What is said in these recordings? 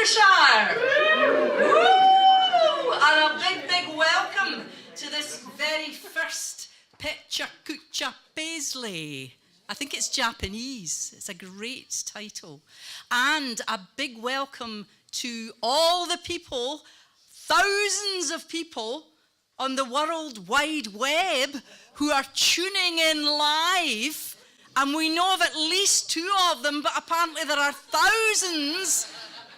Renfrewshire! Woo! And a big, big welcome to this very first Pecha Kucha Paisley. I think it's Japanese. It's a great title. And a big welcome to all the people, thousands of people on the World Wide Web who are tuning in live. And we know of at least 2 of them, but apparently there are thousands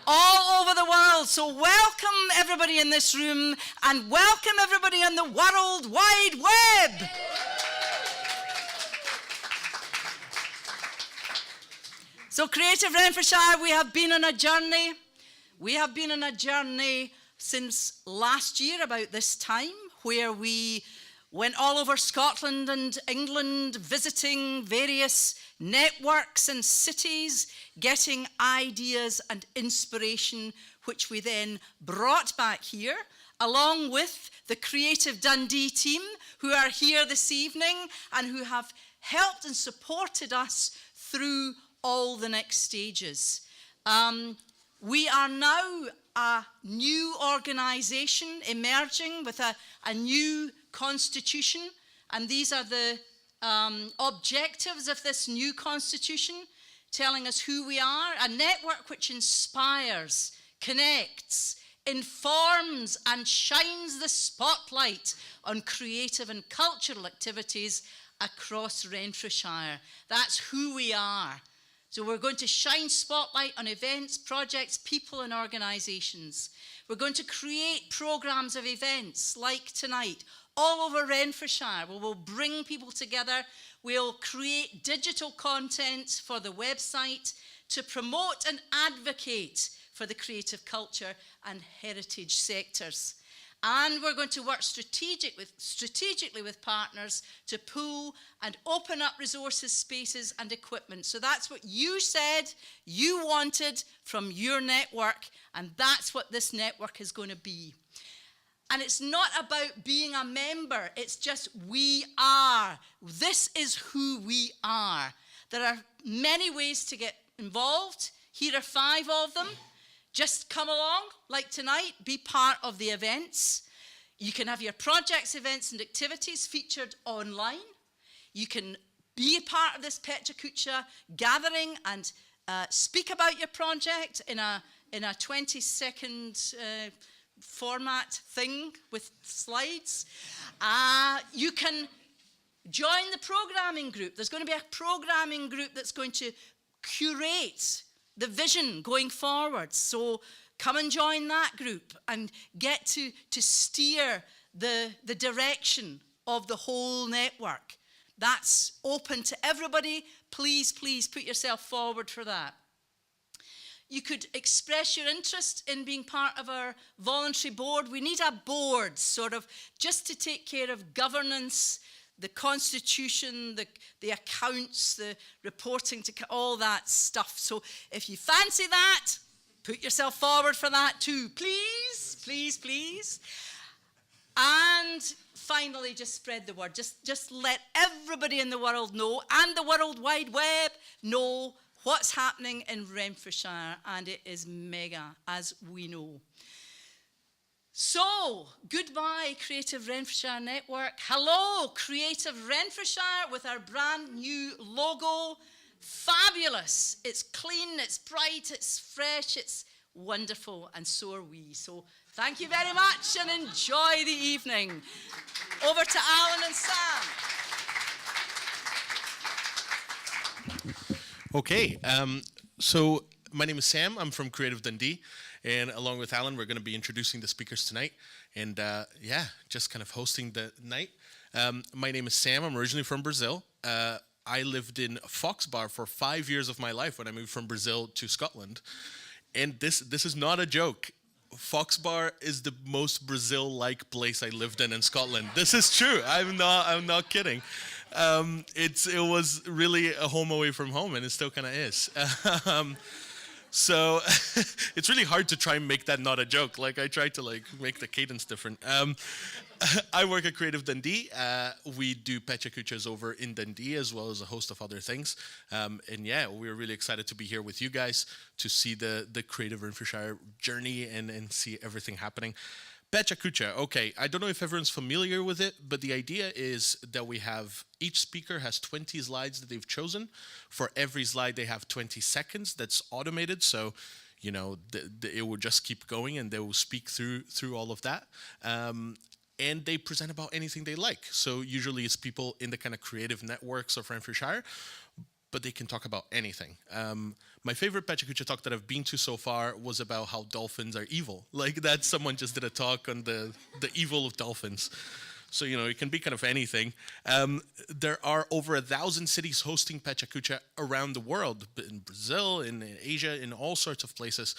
all over the world. So welcome everybody in this room and welcome everybody on the World Wide Web. So Creative Renfrewshire, we have been on a journey. We have been on a journey since last year about this time, where we went all over Scotland and England, visiting various networks and cities, getting ideas and inspiration, which we then brought back here, along with the Creative Dundee team, who are here this evening and who have helped and supported us through all the next stages. We are now a new organisation emerging with a new constitution, and these are the objectives of this new constitution, telling us who we are, a network which inspires, connects, informs and shines the spotlight on creative and cultural activities across Renfrewshire. That's who we are. So we're going to shine spotlight on events, projects, people and organisations. We're going to create programmes of events like tonight all over Renfrewshire, where we'll bring people together. We'll create digital content for the website to promote and advocate for the creative culture and heritage sectors. And we're going to work strategically with partners to pool and open up resources, spaces and equipment. So that's what you said you wanted from your network, and that's what this network is going to be. And it's not about being a member, it's just we are. This is who we are. There are many ways to get involved. Here are 5 of them. Just come along, like tonight, be part of the events. You can have your projects, events and activities featured online. You can be a part of this Pecha Kucha gathering and speak about your project in a 20-second format thing with slides. You can join the programming group. There's going to be a programming group that's going to curate the vision going forward. So come and join that group and get to steer the direction of the whole network. That's open to everybody. Please, please put yourself forward for that. You could express your interest in being part of our voluntary board. We need a board, sort of, just to take care of governance, the constitution, the accounts, the reporting, to all that stuff. So if you fancy that, put yourself forward for that too. Please, please, please. And finally, just spread the word. Just let everybody in the world know, and the World Wide Web know, what's happening in Renfrewshire, and it is mega, as we know. So, goodbye, Creative Renfrewshire Network. Hello, Creative Renfrewshire, with our brand new logo. Fabulous. It's clean, it's bright, it's fresh, it's wonderful, and so are we. So, thank you very much, and enjoy the evening. Over to Alan and Sam. Okay, so my name is Sam. I'm from Creative Dundee, and along with Alan, we're going to be introducing the speakers tonight, and just kind of hosting the night. My name is Sam. I'm originally from Brazil. I lived in Foxbar for 5 years of my life when I moved from Brazil to Scotland, and this is not a joke. Foxbar is the most Brazil-like place I lived in Scotland. This is true. I'm not kidding. It was really a home away from home, and it still kind of is. So it's really hard to try and make that not a joke. Like I try to make the cadence different. I work at Creative Dundee. We do Pecha Kuchas over in Dundee as well as a host of other things. And yeah, we're really excited to be here with you guys to see the Creative Renfrewshire journey and see everything happening. Pecha Kucha, okay, I don't know if everyone's familiar with it, but the idea is that we have, each speaker has 20 slides that they've chosen. For every slide, they have 20 seconds. That's automated, so you know it will just keep going and they will speak through all of that. And they present about anything they like. So usually it's people in the kind of creative networks of Renfrewshire, but they can talk about anything. My favorite Pecha Kucha talk that I've been to so far was about how dolphins are evil. Like that, someone just did a talk on the evil of dolphins. So, you know, it can be kind of anything. There are over 1,000 cities hosting Pecha Kucha around the world, in Brazil, in Asia, in all sorts of places.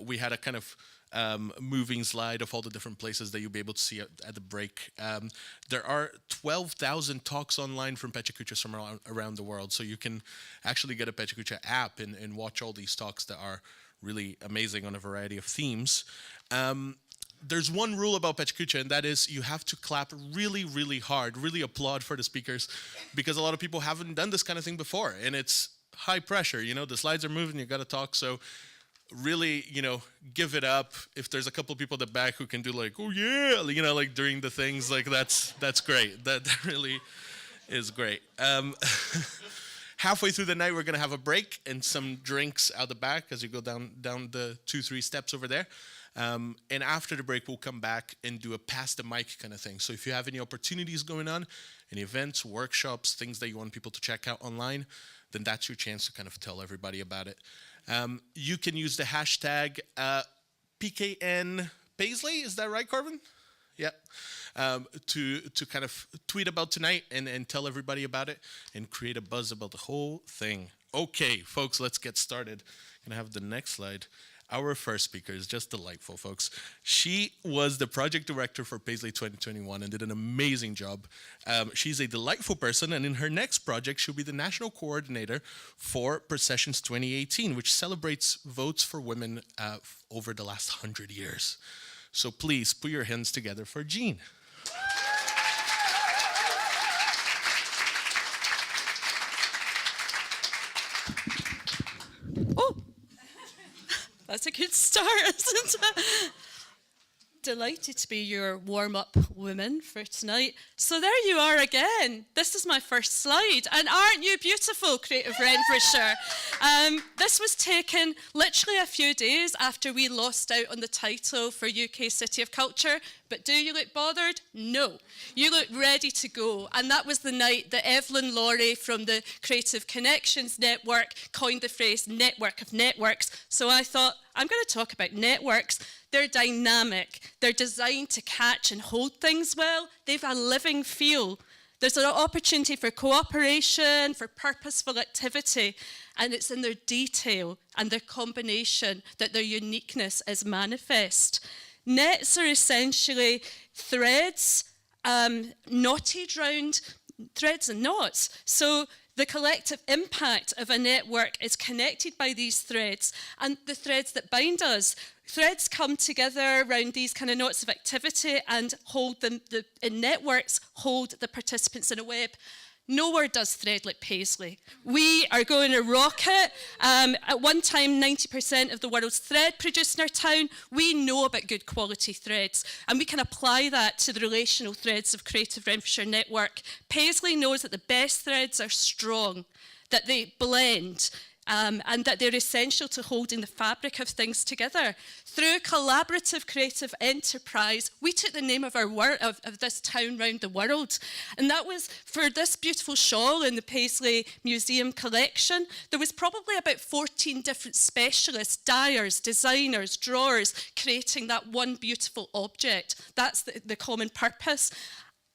We had a kind of moving slide of all the different places that you'll be able to see at the break. There are 12,000 talks online from Pecha Kuchas from around the world, so you can actually get a Pecha Kucha app and watch all these talks that are really amazing on a variety of themes. There's one rule about Pecha Kucha, and that is you have to clap really, really hard, really applaud for the speakers, because a lot of people haven't done this kind of thing before, and it's high pressure. You know, the slides are moving, you got to talk, so really, you know, give it up. If there's a couple of people at the back who can do like, oh yeah, you know, like during the things, like that's great. That really is great. Halfway through the night, we're gonna have a break and some drinks out the back as you go down the 2-3 steps over there. And after the break, we'll come back and do a pass the mic kind of thing. So if you have any opportunities going on, any events, workshops, things that you want people to check out online, then that's your chance to kind of tell everybody about it. You can use the hashtag PKN Paisley, is that right, Corbin? Yeah. To kind of tweet about tonight and tell everybody about it and create a buzz about the whole thing. Okay, folks, let's get started. I'm gonna have the next slide. Our first speaker is just delightful, folks. She was the project director for Paisley 2021 and did an amazing job. She's a delightful person, and in her next project, she'll be the national coordinator for Processions 2018, which celebrates votes for women over the last 100 years. So please put your hands together for Jean. Oh, that's a good start, isn't it? Delighted to be your warm-up woman for tonight. So there you are again. This is my first slide. And aren't you beautiful, Creative Renfrewshire? This was taken literally a few days after we lost out on the title for UK City of Culture. But do you look bothered? No. You look ready to go. And that was the night that Evelyn Laurie from the Creative Connections Network coined the phrase network of networks. So I thought, I'm going to talk about networks. They're dynamic. They're designed to catch and hold things well. They've a living feel. There's an opportunity for cooperation, for purposeful activity, and it's in their detail and their combination that their uniqueness is manifest. Nets are essentially threads knotted round threads and knots. So the collective impact of a network is connected by these threads, and the threads that bind us. Threads come together around these kind of knots of activity and hold them, in networks, hold the participants in a web. Nowhere does thread like Paisley. We are going to rock it. At one time, 90% of the world's thread produced in our town. We know about good quality threads, and we can apply that to the relational threads of Creative Renfrewshire Network. Paisley knows that the best threads are strong, that they blend, and that they're essential to holding the fabric of things together. Through collaborative creative enterprise, we took the name of of this town round the world. And that was for this beautiful shawl in the Paisley Museum collection. There was probably about 14 different specialists, dyers, designers, drawers, creating that one beautiful object. That's the common purpose.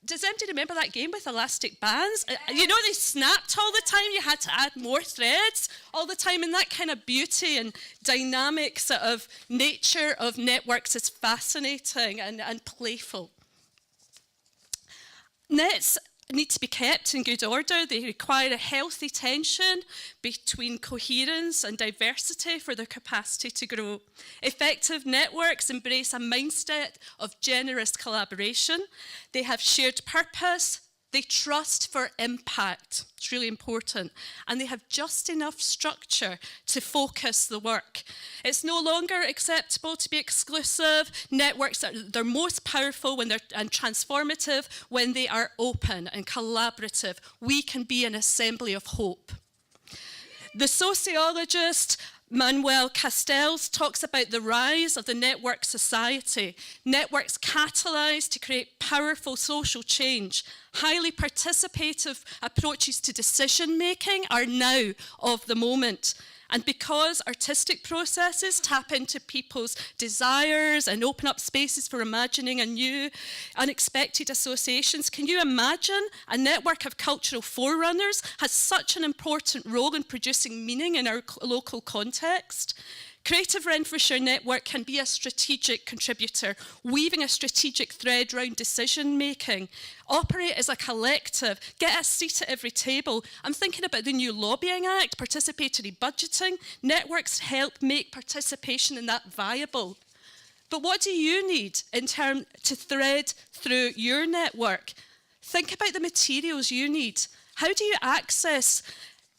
Does anybody remember that game with elastic bands? You know, they snapped all the time. You had to add more threads all the time. And that kind of beauty and dynamic sort of nature of networks is fascinating and playful. Nets need to be kept in good order. They require a healthy tension between coherence and diversity for their capacity to grow. Effective networks embrace a mindset of generous collaboration. They have shared purpose. They trust for impact. It's really important. And they have just enough structure to focus the work. It's no longer acceptable to be exclusive. Networks they're most powerful and transformative when they are open and collaborative. We can be an assembly of hope. The sociologist Manuel Castells talks about the rise of the network society. Networks catalyze to create powerful social change. Highly participative approaches to decision making are now of the moment. And because artistic processes tap into people's desires and open up spaces for imagining a new, unexpected associations, can you imagine a network of cultural forerunners has such an important role in producing meaning in our local context? Creative Renfrewshire Network can be a strategic contributor, weaving a strategic thread around decision making. Operate as a collective, get a seat at every table. I'm thinking about the new Lobbying Act, participatory budgeting. Networks help make participation in that viable. But what do you need to thread through your network? Think about the materials you need. How do you access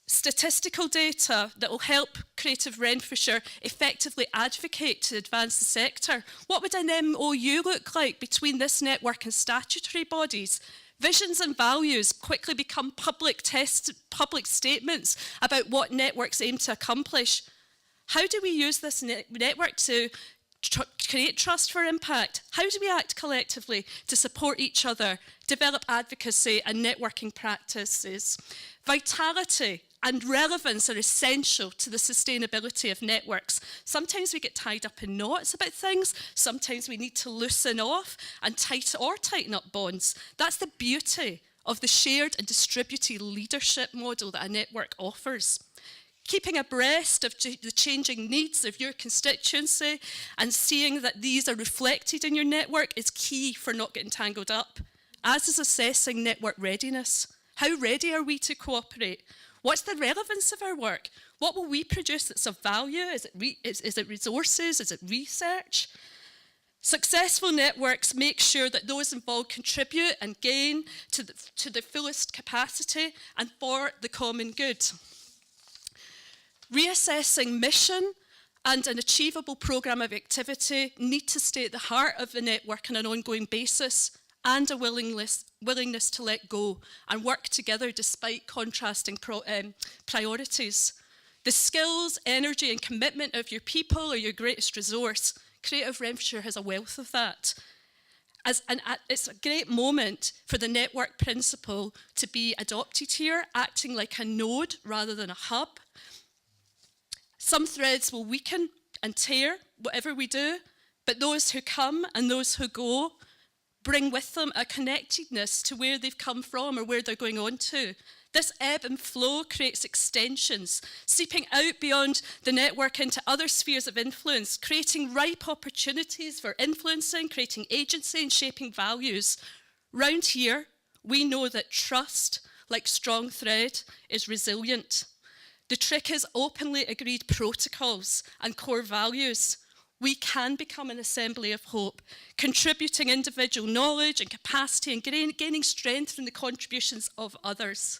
statistical data that will help Creative Renfrewshire effectively advocate to advance the sector? What would an MOU look like between this network and statutory bodies? Visions and values quickly become public statements about what networks aim to accomplish. How do we use this network to create trust for impact? How do we act collectively to support each other, develop advocacy and networking practices? Vitality and relevance are essential to the sustainability of networks. Sometimes we get tied up in knots about things. Sometimes we need to loosen off and tighten up bonds. That's the beauty of the shared and distributed leadership model that a network offers. Keeping abreast of the changing needs of your constituency and seeing that these are reflected in your network is key for not getting tangled up, as is assessing network readiness. How ready are we to cooperate? What's the relevance of our work? What will we produce that's of value? Is it resources? Is it research? Successful networks make sure that those involved contribute and gain to the fullest capacity and for the common good. Reassessing mission and an achievable programme of activity need to stay at the heart of the network on an ongoing basis, and a willingness to let go and work together despite contrasting priorities. The skills, energy and commitment of your people are your greatest resource. Creative Renfrewshire has a wealth of that. It's a great moment for the network principle to be adopted here, acting like a node rather than a hub. Some threads will weaken and tear, whatever we do, but those who come and those who go bring with them a connectedness to where they've come from or where they're going on to. This ebb and flow creates extensions, seeping out beyond the network into other spheres of influence, creating ripe opportunities for influencing, creating agency and shaping values. Round here, we know that trust, like strong thread, is resilient. The trick is openly agreed protocols and core values. We can become an assembly of hope, contributing individual knowledge and capacity and gaining strength from the contributions of others.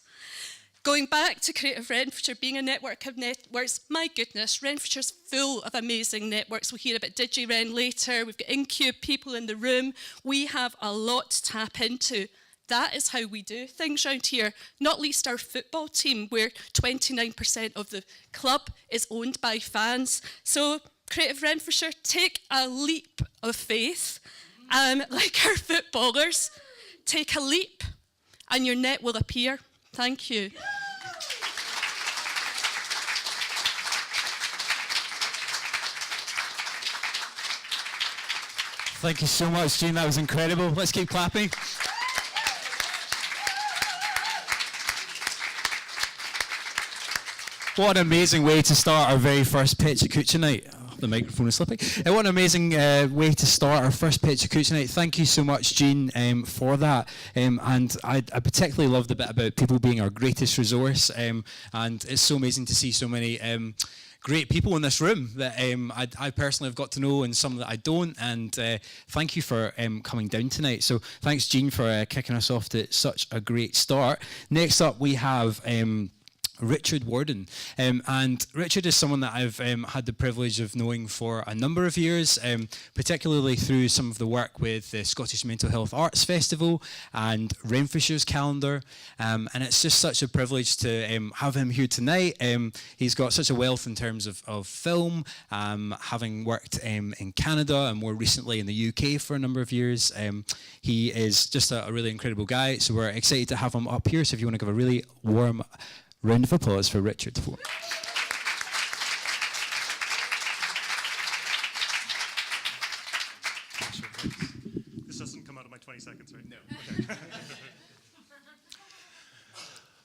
Going back to Creative Renfrewshire being a network of networks, my goodness, Renfrewshire's full of amazing networks. We'll hear about DigiRen later. We've got Incube people in the room. We have a lot to tap into. That is how we do things around here, not least our football team, where 29% of the club is owned by fans. So Creative Renfrewshire, take a leap of faith, like our footballers. Take a leap and your net will appear. Thank you. Thank you so much, Jean. That was incredible. Let's keep clapping. What an amazing way to start our very first pitch at Coochie Night. the microphone is slipping. What an amazing way to start our first Pitch of Cooch tonight. Thank you so much, Jean, for that. And I particularly love the bit about people being our greatest resource. And it's so amazing to see so many great people in this room that I personally have got to know and some that I don't. And thank you for coming down tonight. So thanks, Jean, for kicking us off to such a great start. Next up, we have Richard Warden. And Richard is someone that I've had the privilege of knowing for a number of years, particularly through some of the work with the Scottish Mental Health Arts Festival and Renfrewshire's calendar. And it's just such a privilege to have him here tonight. He's got such a wealth in terms of film, having worked in Canada and more recently in the UK for a number of years. He is just a really incredible guy, so we're excited to have him up here. So if you want to give a really warm round of applause for Richard. This doesn't come out of my 20 seconds, right? No. Okay.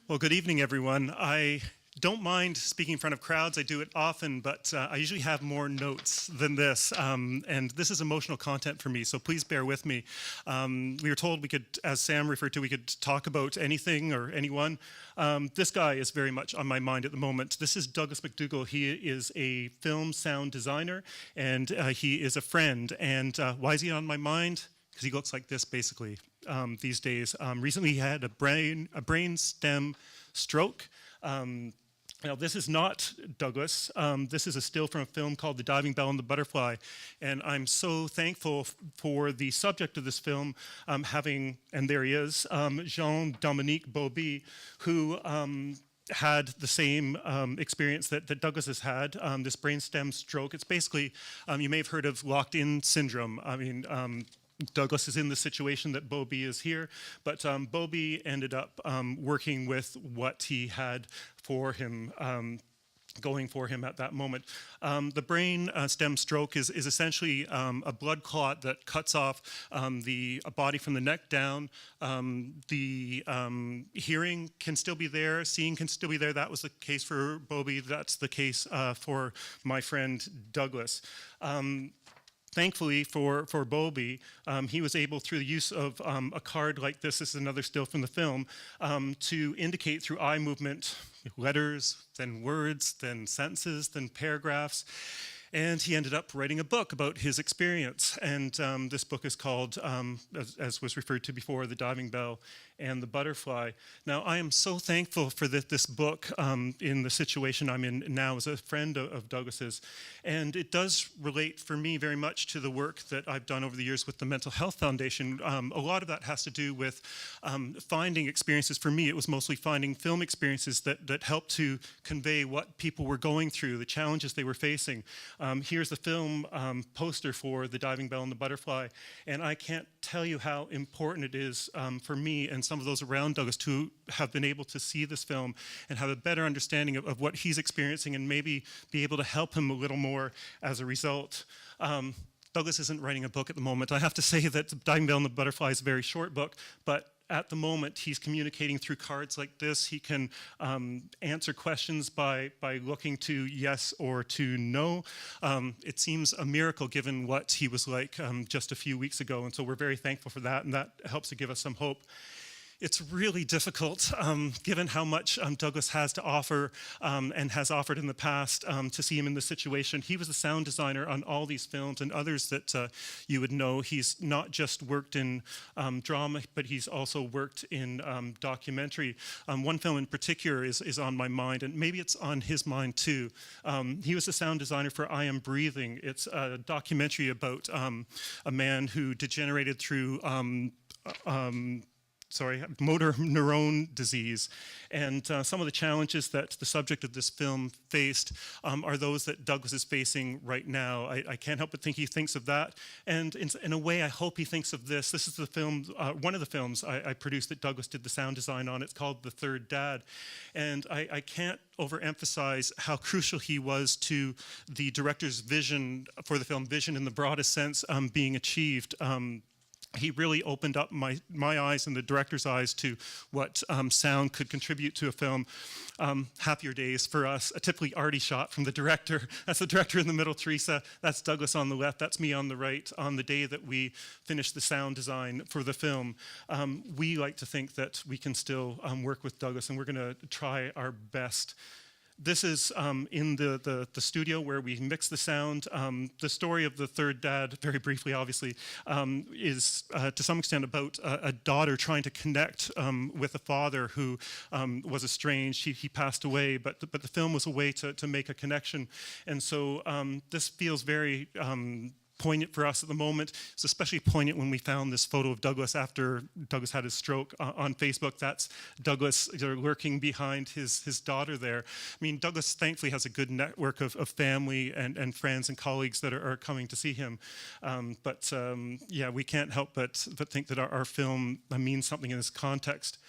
Well, good evening, everyone. I don't mind speaking in front of crowds. I do it often, but I usually have more notes than this. And this is emotional content for me, so please bear with me. We were told we could, as Sam referred to, we could talk about anything or anyone. This guy is very much on my mind at the moment. This is Douglas McDougall. He is a film sound designer, and he is a friend. And why is he on my mind? Because he looks like this, basically, these days. Recently, he had a brain stem stroke. Now, this is not Douglas. This is a still from a film called The Diving Bell and the Butterfly. And I'm so thankful for the subject of this film having, and there he is, Jean-Dominique Bauby, who had the same experience that Douglas has had, this brainstem stroke. It's basically, you may have heard of locked-in syndrome. I mean, Douglas is in the situation that Bauby is here, but Bauby ended up working with what he had for him, going for him at that moment. The brain stem stroke is essentially a blood clot that cuts off the body from the neck down. The hearing can still be there, seeing can still be there. That was the case for Bauby. That's the case for my friend Douglas. Thankfully for Bauby, he was able, through the use of a card like this is another still from the film, to indicate through eye movement letters, then words, then sentences, then paragraphs. And he ended up writing a book about his experience. And this book is called, as was referred to before, The Diving Bell and the Butterfly. Now, I am so thankful for this book in the situation I'm in now as a friend of Douglas's. And it does relate for me very much to the work that I've done over the years with the Mental Health Foundation. A lot of that has to do with finding experiences. For me, it was mostly finding film experiences that helped to convey what people were going through, the challenges they were facing. Here's the film poster for The Diving Bell and the Butterfly, and I can't tell you how important it is for me and some of those around Douglas to have been able to see this film and have a better understanding of what he's experiencing and maybe be able to help him a little more as a result. Douglas isn't writing a book at the moment. I have to say that The Diving Bell and the Butterfly is a very short book, but at the moment, he's communicating through cards like this. He can answer questions by looking to yes or to no. It seems a miracle given what he was like just a few weeks ago, and so we're very thankful for that, and that helps to give us some hope. It's really difficult, given how much Douglas has to offer and has offered in the past, to see him in this situation. He was a sound designer on all these films and others that you would know. He's not just worked in drama, but he's also worked in documentary. One film in particular is on my mind, and maybe it's on his mind too. He was a sound designer for I Am Breathing. It's a documentary about a man who degenerated through motor neuron disease. And some of the challenges that the subject of this film faced are those that Douglas is facing right now. I can't help but think he thinks of that. And in a way, I hope he thinks of this. This is the film, one of the films I produced that Douglas did the sound design on. It's called The Third Dad. And I can't overemphasize how crucial he was to the director's vision for the film, vision in the broadest sense being achieved. he really opened up my eyes and the director's eyes to what sound could contribute to a film. Happier Days for us, a typically arty shot from the director. That's the director in the middle, Teresa. That's Douglas on the left. That's me on the right. On the day that we finished the sound design for the film, we like to think that we can still work with Douglas, and we're going to try our best. This is in the studio where we mix the sound. The story of The Third Dad, very briefly, obviously, is to some extent about a daughter trying to connect with a father who was estranged. He passed away, but the film was a way to make a connection. And so this feels very poignant for us at the moment. It's especially poignant when we found this photo of Douglas after Douglas had his stroke on Facebook. That's Douglas lurking behind his daughter there. I mean, Douglas thankfully has a good network of family and friends and colleagues that are coming to see him. Yeah, we can't help but think that our film means something in this context.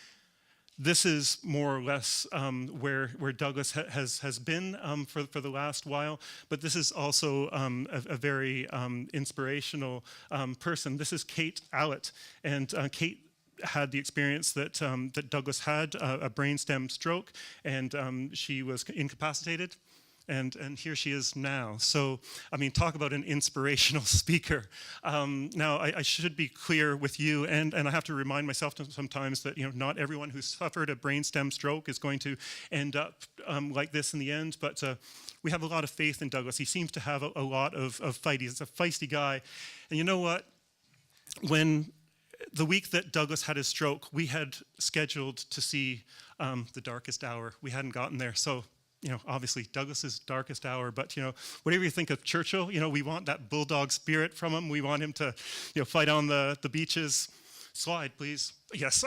This is more or less where Douglas has been for the last while, but this is also a very inspirational person. This is Kate Allett, and Kate had the experience that Douglas had, a brainstem stroke, and she was incapacitated. And here she is now. So, I mean, talk about an inspirational speaker. Now, I should be clear with you, and I have to remind myself sometimes that, you know, not everyone who's suffered a brainstem stroke is going to end up like this in the end, but we have a lot of faith in Douglas. He seems to have a lot of fight. He's a feisty guy. And you know what? When the week that Douglas had his stroke, we had scheduled to see The Darkest Hour. We hadn't gotten there, so you know, obviously Douglas's darkest hour, but, you know, whatever you think of Churchill, you know, we want that bulldog spirit from him. We want him to, you know, fight on the beaches. Slide, please. Yes.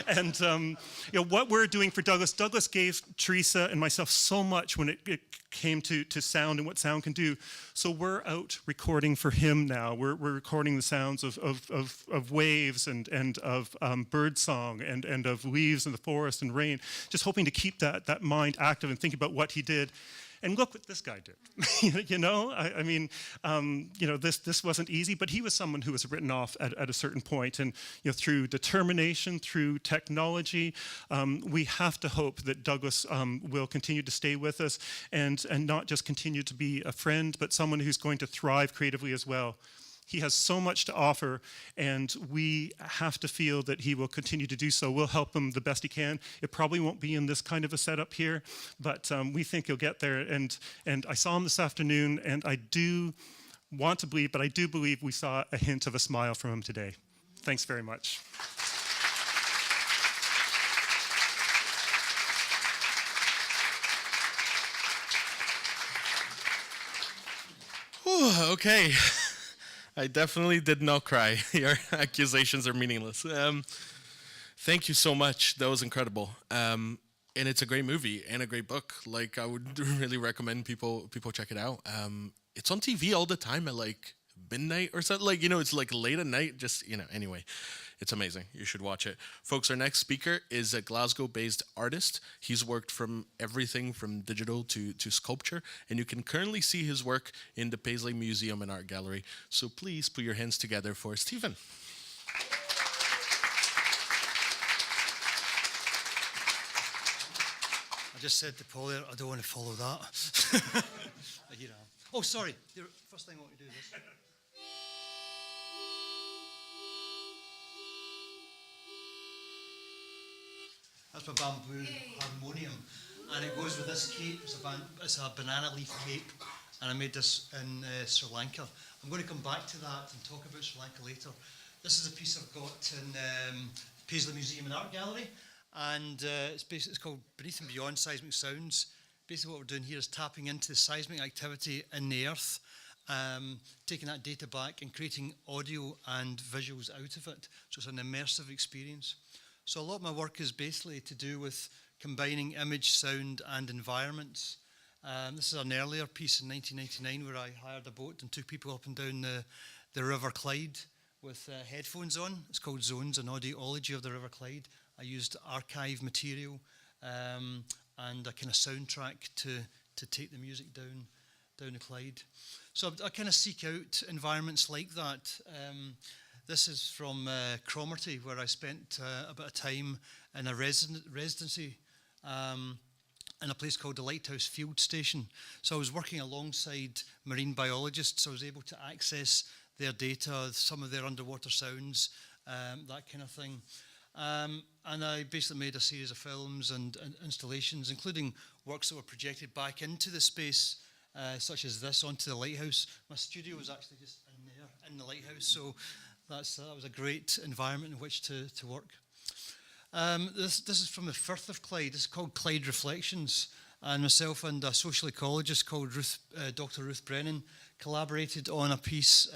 And, you know, what we're doing for Douglas gave Teresa and myself so much when it came to sound and what sound can do. So we're out recording for him now. We're recording the sounds of waves and of bird song and of leaves in the forest and rain, just hoping to keep that mind active and think about what he did. And look what this guy did. You know, I mean, you know, this wasn't easy, but he was someone who was written off at a certain point. And, you know, through determination, through technology, we have to hope that Douglas will continue to stay with us and not just continue to be a friend, but someone who's going to thrive creatively as well. He has so much to offer, and we have to feel that he will continue to do so. We'll help him the best he can. It probably won't be in this kind of a setup here, but we think he'll get there. And I saw him this afternoon, and I do want to believe, but I do believe we saw a hint of a smile from him today. Thanks very much. Whew, okay. I definitely did not cry. Your accusations are meaningless. Thank you so much. That was incredible. And it's a great movie and a great book. Like, I would really recommend people check it out. It's on TV all the time at like midnight or something. Like, you know, it's like late at night. Just, you know, anyway. It's amazing. You should watch it. Folks, our next speaker is a Glasgow-based artist. He's worked from everything from digital to sculpture, and you can currently see his work in the Paisley Museum and Art Gallery. So please put your hands together for Stephen. I just said to Paul there, I don't want to follow that. You know. Oh, sorry. First thing I want to do is this. That's my bamboo harmonium, and it goes with this cape. It's a banana leaf cape, and I made this in Sri Lanka. I'm going to come back to that and talk about Sri Lanka later. This is a piece I've got in Paisley Museum and Art Gallery, and it's called Beneath and Beyond Seismic Sounds. Basically what we're doing here is tapping into the seismic activity in the earth, taking that data back and creating audio and visuals out of it. So it's an immersive experience. So a lot of my work is basically to do with combining image, sound, and environments. This is an earlier piece in 1999 where I hired a boat and took people up and down the River Clyde with headphones on. It's called Zones, an audiology of the River Clyde. I used archive material and a kind of soundtrack to take the music down the Clyde. So I kind of seek out environments like that. This is from Cromarty, where I spent a bit of time in a residency in a place called the Lighthouse Field Station. So I was working alongside marine biologists. I was able to access their data, some of their underwater sounds, that kind of thing. And I basically made a series of films and installations, including works that were projected back into the space, such as this, onto the lighthouse. My studio was actually just in there, in the lighthouse, so that was a great environment in which to work. This is from the Firth of Clyde. This is called Clyde Reflections, and myself and a social ecologist called Dr. Ruth Brennan collaborated on a piece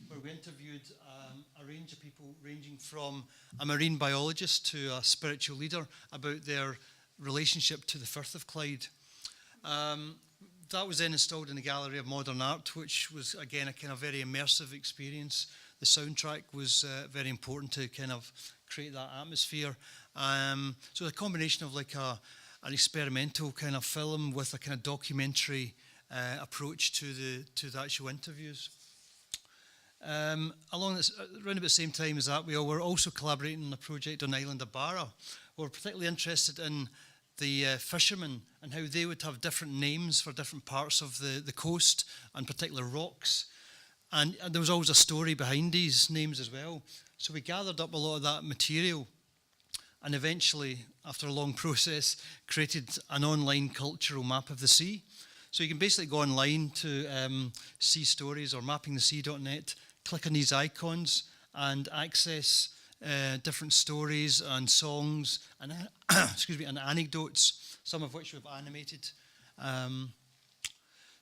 where we interviewed a range of people ranging from a marine biologist to a spiritual leader about their relationship to the Firth of Clyde. That was then installed in the Gallery of Modern Art, which was, again, a kind of very immersive experience. The soundtrack was very important to kind of create that atmosphere. So a combination of like an experimental kind of film with a kind of documentary approach to the actual interviews. Around about the same time as that, we were also collaborating on a project on the island of Barra. We were particularly interested in the fishermen and how they would have different names for different parts of the coast and particular rocks. And there was always a story behind these names as well. So we gathered up a lot of that material and eventually, after a long process, created an online cultural map of the sea. So you can basically go online to Sea Stories or mappingthesea.net, click on these icons and access different stories and songs and and anecdotes, some of which we've animated.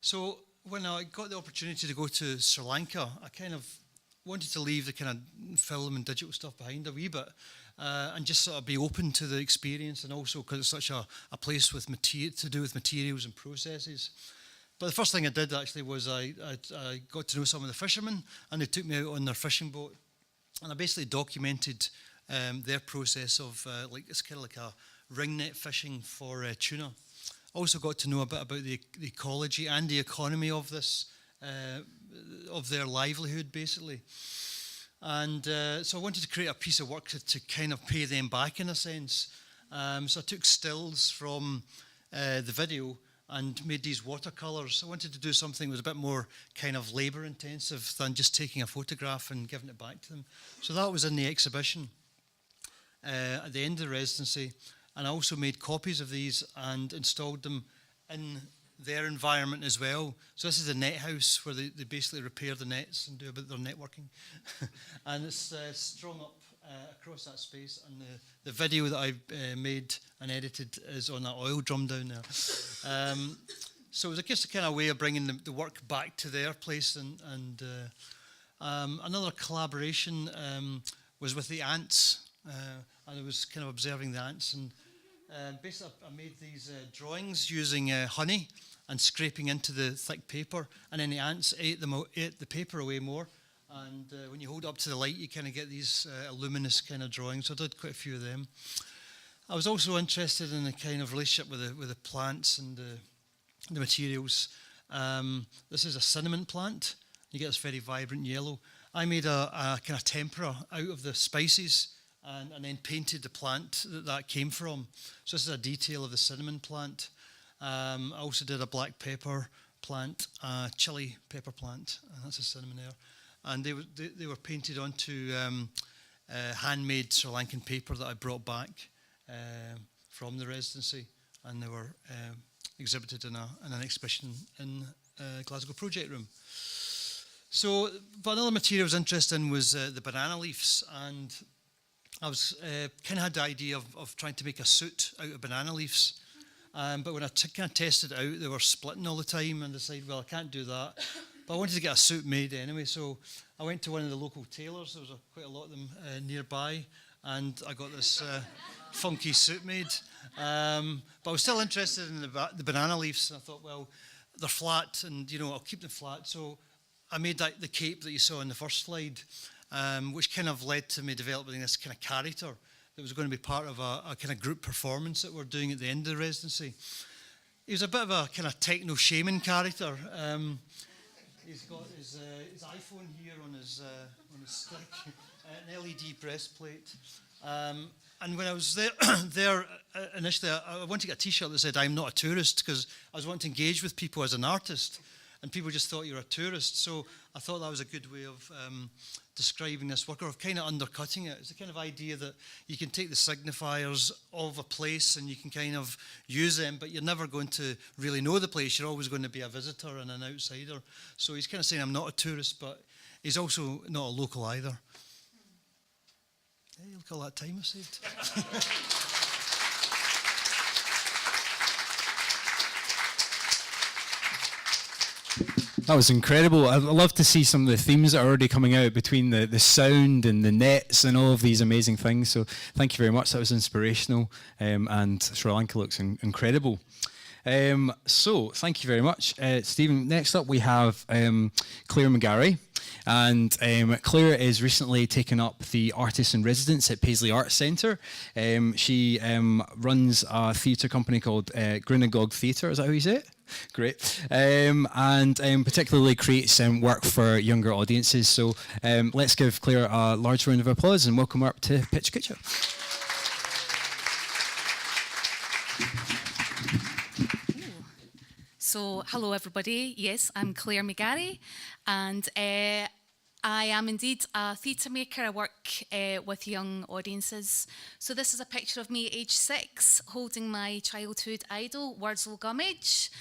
So when I got the opportunity to go to Sri Lanka, I kind of wanted to leave the kind of film and digital stuff behind a wee bit and just sort of be open to the experience, and also because it's such a place with to do with materials and processes. But the first thing I did actually was I got to know some of the fishermen, and they took me out on their fishing boat, and I basically documented their process of it's kind of like a ring net fishing for tuna. Also got to know a bit about the ecology and the economy of this, of their livelihood, basically. And so I wanted to create a piece of work to kind of pay them back in a sense. So I took stills from the video and made these watercolors. I wanted to do something that was a bit more kind of labor intensive than just taking a photograph and giving it back to them. So that was in the exhibition at the end of the residency. And I also made copies of these and installed them in their environment as well. So this is the net house where they basically repair the nets and do a bit of their networking. And it's strung up across that space. And the video that I made and edited is on that oil drum down there. So it was just a kind of way of bringing the work back to their place. And another collaboration was with the ants. And I was kind of observing the ants, and basically I made these drawings using honey and scraping into the thick paper, and then the ants ate the paper away more. And when you hold it up to the light, you kind of get these luminous kind of drawings. So I did quite a few of them. I was also interested in the kind of relationship with the plants and the materials. This is a cinnamon plant. You get this very vibrant yellow. I made a kind of tempera out of the spices, and then painted the plant that came from. So this is a detail of the cinnamon plant. I also did a black pepper plant, a chili pepper plant, and that's a cinnamon there. And they were painted onto handmade Sri Lankan paper that I brought back from the residency, and they were exhibited in an exhibition in Glasgow Project Room. So, but another material I was interested in was the banana leaves, and I was kind of had the idea of trying to make a suit out of banana leaves. But when I kind of tested it out, they were splitting all the time, and I decided, well, I can't do that. But I wanted to get a suit made anyway, so I went to one of the local tailors. There was quite a lot of them nearby, and I got this funky suit made. But I was still interested in the banana leaves, and I thought, well, they're flat, and I'll keep them flat. So I made the cape that you saw in the first slide. Which kind of led to me developing this kind of character that was going to be part of a kind of group performance that we're doing at the end of the residency. He was a bit of a kind of techno shaman character. He's got his iPhone here on his stick, an LED breastplate. And when I was there initially, I wanted to get a T-shirt that said "I'm not a tourist" because I was wanting to engage with people as an artist, and people just thought you were a tourist. So I thought that was a good way of describing this work, or of kind of undercutting it. It's the kind of idea that you can take the signifiers of a place and you can kind of use them, but you're never going to really know the place. You're always going to be a visitor and an outsider. So he's kind of saying, I'm not a tourist, but he's also not a local either. Hey, look at all that time I saved. That was incredible. I'd love to see some of the themes that are already coming out between the sound and the nets and all of these amazing things. So thank you very much. That was inspirational. And Sri Lanka looks incredible. So thank you very much, Stephen. Next up we have Claire McGarry. And Claire is recently taken up the Artist in Residence at Paisley Arts Centre. She runs a theatre company called Grinagog Theatre. Is that how you say it? Great. And particularly creates work for younger audiences. So let's give Claire a large round of applause and welcome her up to Pitch Kucha. So, hello everybody. Yes, I'm Claire McGarry, and I am indeed a theatre maker. I work with young audiences. So this is a picture of me, age 6, holding my childhood idol, Wurzel Gummidge,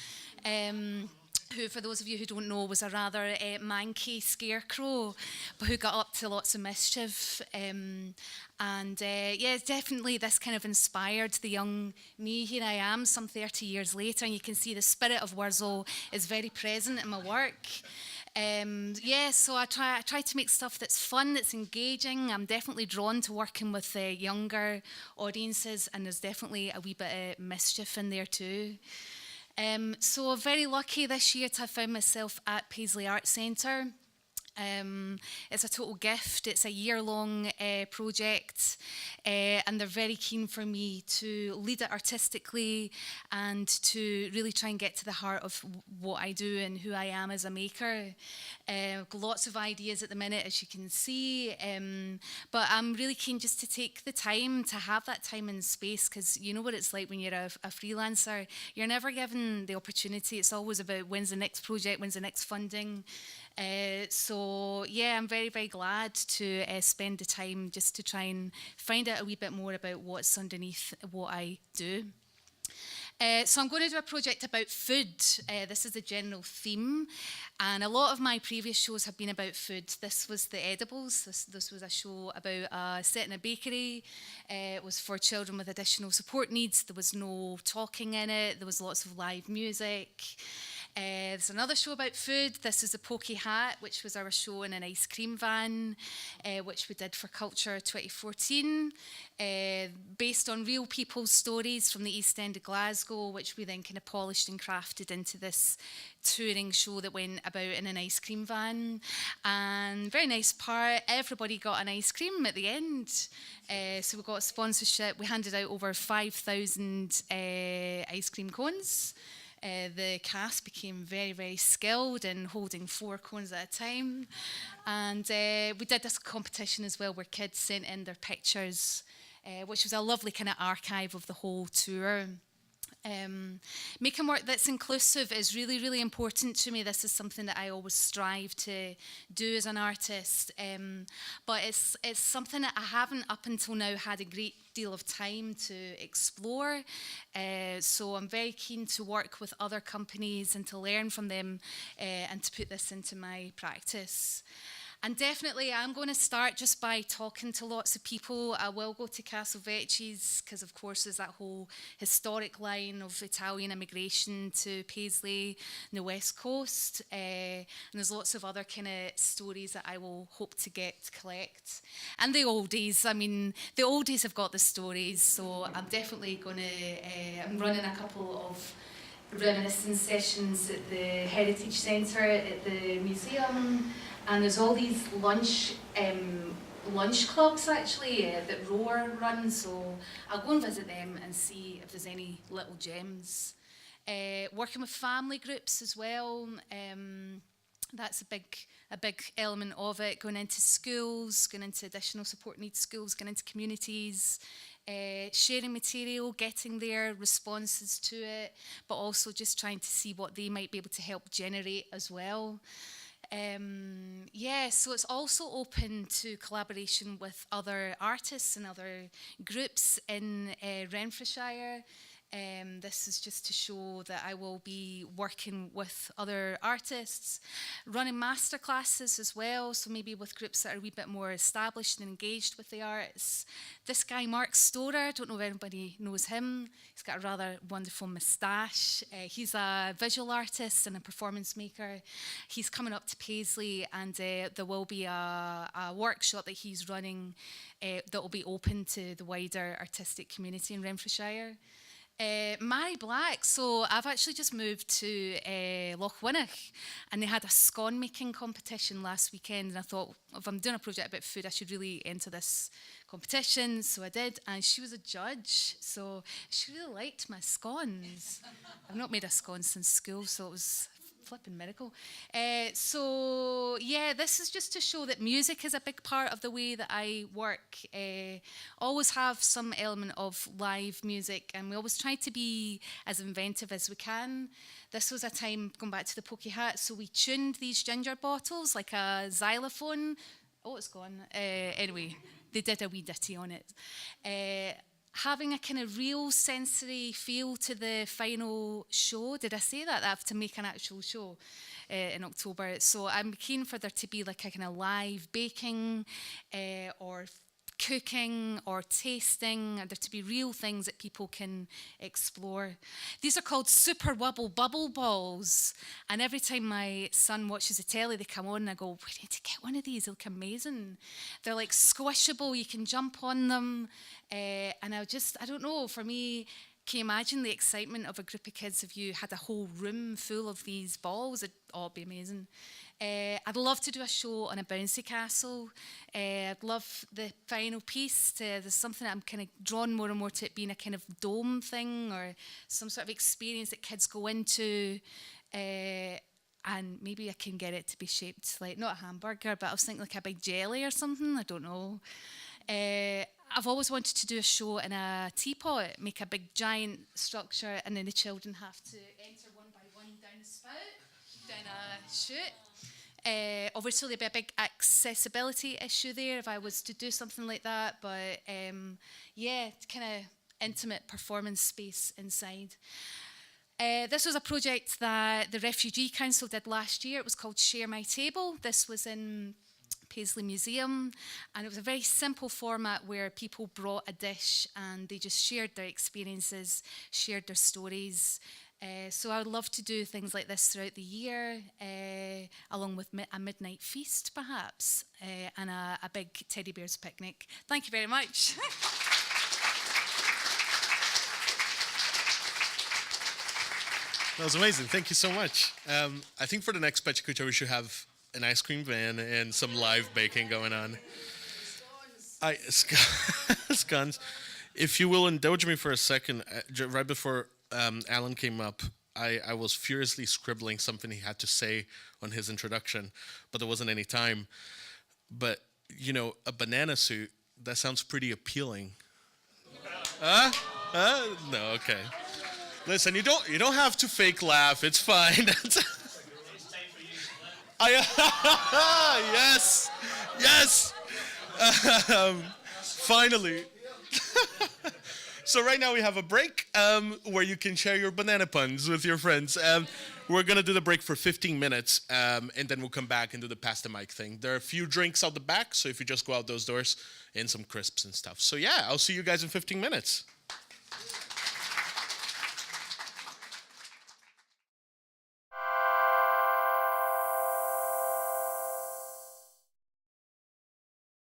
who, for those of you who don't know, was a rather manky scarecrow, but who got up to lots of mischief. Yeah, definitely this kind of inspired the young me. Here I am, some 30 years later, and you can see the spirit of Wurzel is very present in my work. So I try to make stuff that's fun, that's engaging. I'm definitely drawn to working with younger audiences, and there's definitely a wee bit of mischief in there too. So very lucky this year to have found myself at Paisley Arts Centre. It's a total gift. It's a year-long project, and they're very keen for me to lead it artistically and to really try and get to the heart of what I do and who I am as a maker. Lots of ideas at the minute, as you can see, but I'm really keen just to take the time to have that time and space, because you know what it's like when you're a freelancer. You're never given the opportunity. It's always about when's the next project, when's the next funding. So yeah, I'm very, very glad to spend the time just to try and find out a wee bit more about what's underneath what I do. So I'm going to do a project about food. This is the general theme, and a lot of my previous shows have been about food. This was The Edibles. This was a show about set in a bakery. It was for children with additional support needs. There was no talking in it. There was lots of live music. There's another show about food. This is the Pokey Hat, which was our show in an ice cream van, which we did for Culture 2014, based on real people's stories from the East End of Glasgow, which we then kind of polished and crafted into this touring show that went about in an ice cream van. And very nice part, everybody got an ice cream at the end. So we got sponsorship. We handed out over 5,000 ice cream cones. The cast became very, very skilled in holding 4 cones at a time. And we did this competition as well where kids sent in their pictures, which was a lovely kind of archive of the whole tour. Making work that's inclusive is really, really important to me. This is something that I always strive to do as an artist. But it's something that I haven't up until now had a great deal of time to explore. So I'm very keen to work with other companies and to learn from them and to put this into my practice. And definitely, I'm going to start just by talking to lots of people. I will go to Castelvecchi's because, of course, there's that whole historic line of Italian immigration to Paisley and the West Coast. And there's lots of other kind of stories that I will hope to collect. And the oldies. I mean, the oldies have got the stories, so I'm definitely going to... I'm running a couple of reminiscence sessions at the Heritage Centre, at the museum. And there's all these lunch clubs actually that Roar runs, so I'll go and visit them and see if there's any little gems. Working with family groups as well. That's a big element of it, going into schools, going into additional support needs schools, going into communities, sharing material, getting their responses to it, but also just trying to see what they might be able to help generate as well. So it's also open to collaboration with other artists and other groups in Renfrewshire. This is just to show that I will be working with other artists, running masterclasses as well, so maybe with groups that are a wee bit more established and engaged with the arts. This guy, Mark Storer, I don't know if anybody knows him. He's got a rather wonderful moustache. He's a visual artist and a performance maker. He's coming up to Paisley, and there will be a workshop that he's running that will be open to the wider artistic community in Renfrewshire. Mary Black, so I've actually just moved to Loch Winnoch, and they had a scone making competition last weekend, and I thought, if I'm doing a project about food, I should really enter this competition, so I did, and she was a judge, so she really liked my scones. I've not made a scone since school, so it was flipping miracle. This is just to show that music is a big part of the way that I work. Always have some element of live music, and we always try to be as inventive as we can. This was a time, going back to the Pokey Hat, so we tuned these ginger bottles like a xylophone. Oh, it's gone. Anyway, they did a wee ditty on it. Having a kind of real sensory feel to the final show. Did I say that? I have to make an actual show in October. So I'm keen for there to be like a kind of live baking or cooking or tasting, and there to be real things that people can explore. These are called Super Wubble Bubble Balls, and every time my son watches the telly, they come on and I go, we need to get one of these, they look amazing. They're like squishable, you can jump on them, and I don't know, for me, can you imagine the excitement of a group of kids if you had a whole room full of these balls? It'd be amazing. I'd love to do a show on a bouncy castle. I'd love the final piece. There's something that I'm kind of drawn more and more to it being a kind of dome thing or some sort of experience that kids go into. And maybe I can get it to be shaped like, not a hamburger, but I was thinking like a big jelly or something. I don't know. I've always wanted to do a show in a teapot, make a big giant structure, and then the children have to enter one by one down the spout, down a chute. Obviously, there'd be a big accessibility issue there if I was to do something like that, but kind of intimate performance space inside. This was a project that the Refugee Council did last year. It was called Share My Table. This was in Paisley Museum, and it was a very simple format where people brought a dish and they just shared their experiences, shared their stories. So I would love to do things like this throughout the year, along with a midnight feast perhaps, and a big teddy bears picnic. Thank you very much. That was amazing. Thank you so much. I think for the next Pecha Kucha, we should have an ice cream van and some live baking going on. Scones. If you will indulge me for a second, right before Alan came up, I was furiously scribbling something he had to say on his introduction, but there wasn't any time. But, you know, a banana suit, that sounds pretty appealing. No, okay. Listen, you don't have to fake laugh. It's fine. Yes. Finally. So right now we have a break where you can share your banana puns with your friends. We're gonna do the break for 15 minutes, and then we'll come back and do the pass the mic thing. There are a few drinks out the back, so if you just go out those doors, and some crisps and stuff. So yeah, I'll see you guys in 15 minutes.